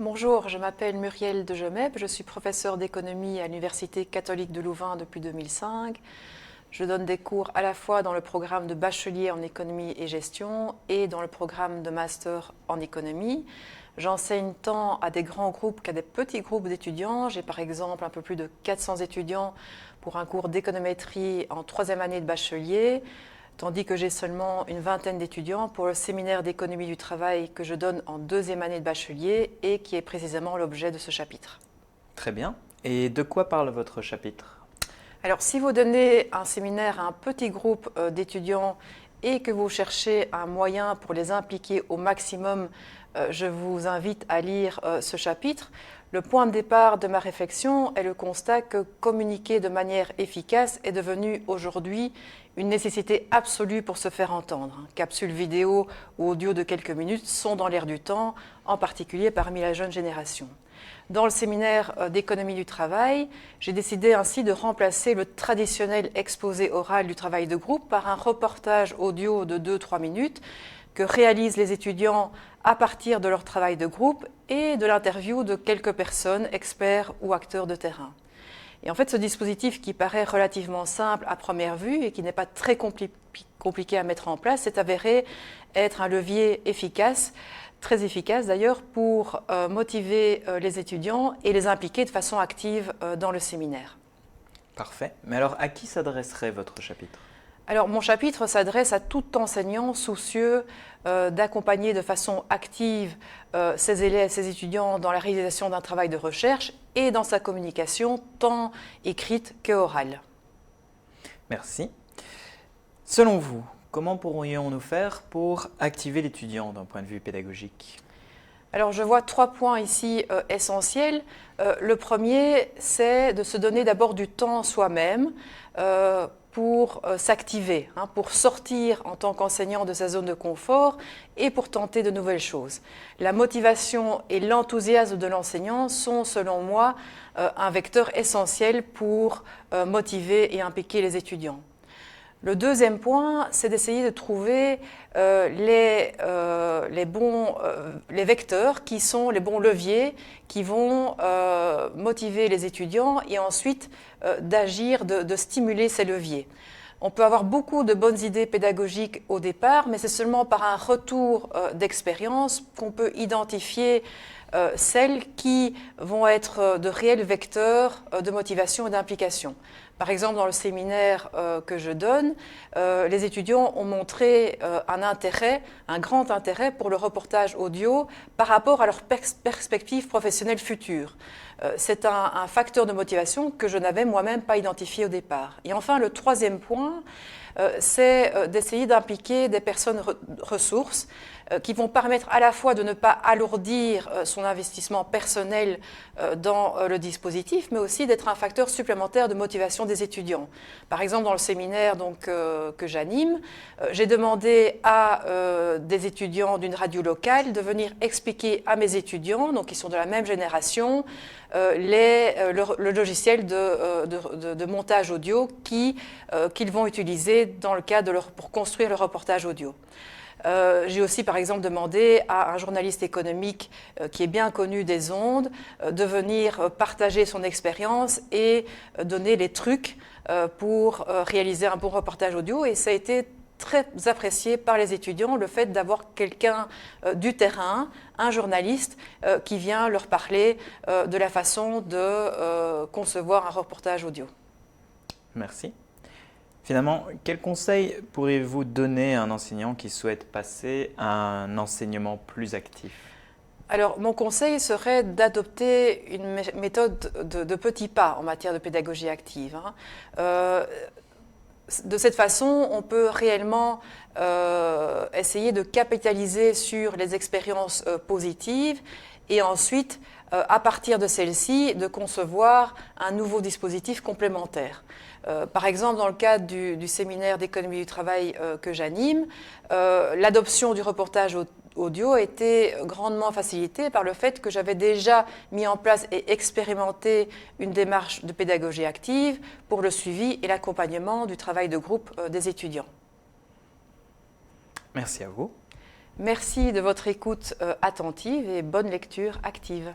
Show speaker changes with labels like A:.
A: Bonjour, je m'appelle Muriel de Gemep, je suis professeure d'économie à l'Université catholique de Louvain depuis 2005. Je donne des cours à la fois dans le programme de bachelier en économie et gestion et dans le programme de master en économie. J'enseigne tant à des grands groupes qu'à des petits groupes d'étudiants. J'ai par exemple un peu plus de 400 étudiants pour un cours d'économétrie en troisième année de bachelier, tandis que j'ai seulement une vingtaine d'étudiants pour le séminaire d'économie du travail que je donne en deuxième année de bachelier et qui est précisément l'objet de ce chapitre.
B: Très bien. Et de quoi parle votre chapitre?
A: Alors, si vous donnez un séminaire à un petit groupe d'étudiants et que vous cherchez un moyen pour les impliquer au maximum, je vous invite à lire ce chapitre. Le point de départ de ma réflexion est le constat que communiquer de manière efficace est devenu aujourd'hui une nécessité absolue pour se faire entendre. Capsules vidéo ou audio de quelques minutes sont dans l'air du temps, en particulier parmi la jeune génération. Dans le séminaire d'économie du travail, j'ai décidé ainsi de remplacer le traditionnel exposé oral du travail de groupe par un reportage audio de 2-3 minutes que réalisent les étudiants à partir de leur travail de groupe et de l'interview de quelques personnes, experts ou acteurs de terrain. Et en fait, ce dispositif qui paraît relativement simple à première vue et qui n'est pas très compliqué à mettre en place, s'est avéré être un levier efficace, très efficace d'ailleurs, pour motiver les étudiants et les impliquer de façon active dans le séminaire.
B: Parfait. Mais alors, à qui s'adresserait votre chapitre?
A: Alors, mon chapitre s'adresse à tout enseignant soucieux d'accompagner de façon active ses élèves, ses étudiants dans la réalisation d'un travail de recherche et dans sa communication, tant écrite qu'orale.
B: Merci. Selon vous, comment pourrions-nous faire pour activer l'étudiant d'un point de vue pédagogique?
A: Alors, je vois 3 points ici essentiels. Le premier, c'est de se donner d'abord du temps soi-même pour s'activer, pour sortir en tant qu'enseignant de sa zone de confort et pour tenter de nouvelles choses. La motivation et l'enthousiasme de l'enseignant sont, selon moi, un vecteur essentiel pour motiver et impliquer les étudiants. Le deuxième point, c'est d'essayer de trouver les vecteurs qui sont les bons leviers qui vont motiver les étudiants et ensuite d'agir, de stimuler ces leviers. On peut avoir beaucoup de bonnes idées pédagogiques au départ, mais c'est seulement par un retour d'expérience qu'on peut identifier celles qui vont être de réels vecteurs de motivation et d'implication. Par exemple, dans le séminaire que je donne, les étudiants ont montré un grand intérêt pour le reportage audio par rapport à leurs perspectives professionnelles futures. C'est un facteur de motivation que je n'avais moi-même pas identifié au départ. Et enfin, le troisième point, c'est d'essayer d'impliquer des personnes ressources qui vont permettre à la fois de ne pas alourdir son investissement personnel dans le dispositif, mais aussi d'être un facteur supplémentaire de motivation des étudiants. Par exemple, dans le séminaire que j'anime, j'ai demandé à des étudiants d'une radio locale de venir expliquer à mes étudiants, donc qui sont de la même génération, le logiciel de montage audio qu'ils vont utiliser dans le cadre pour construire le reportage audio. J'ai aussi par exemple demandé à un journaliste économique qui est bien connu des ondes de venir partager son expérience et donner les trucs pour réaliser un bon reportage audio, et ça a été très apprécié par les étudiants, le fait d'avoir quelqu'un du terrain, un journaliste, qui vient leur parler de la façon de concevoir un reportage audio.
B: Merci. Finalement, quel conseil pourriez-vous donner à un enseignant qui souhaite passer à un enseignement plus actif?
A: Alors, mon conseil serait d'adopter une méthode de petits pas en matière de pédagogie active. De cette façon, on peut réellement essayer de capitaliser sur les expériences positives et ensuite, à partir de celles-ci, de concevoir un nouveau dispositif complémentaire. Par exemple, dans le cadre du séminaire d'économie du travail que j'anime, l'adoption du reportage audio a été grandement facilitée par le fait que j'avais déjà mis en place et expérimenté une démarche de pédagogie active pour le suivi et l'accompagnement du travail de groupe des étudiants.
B: Merci à vous.
A: Merci de votre écoute attentive et bonne lecture active.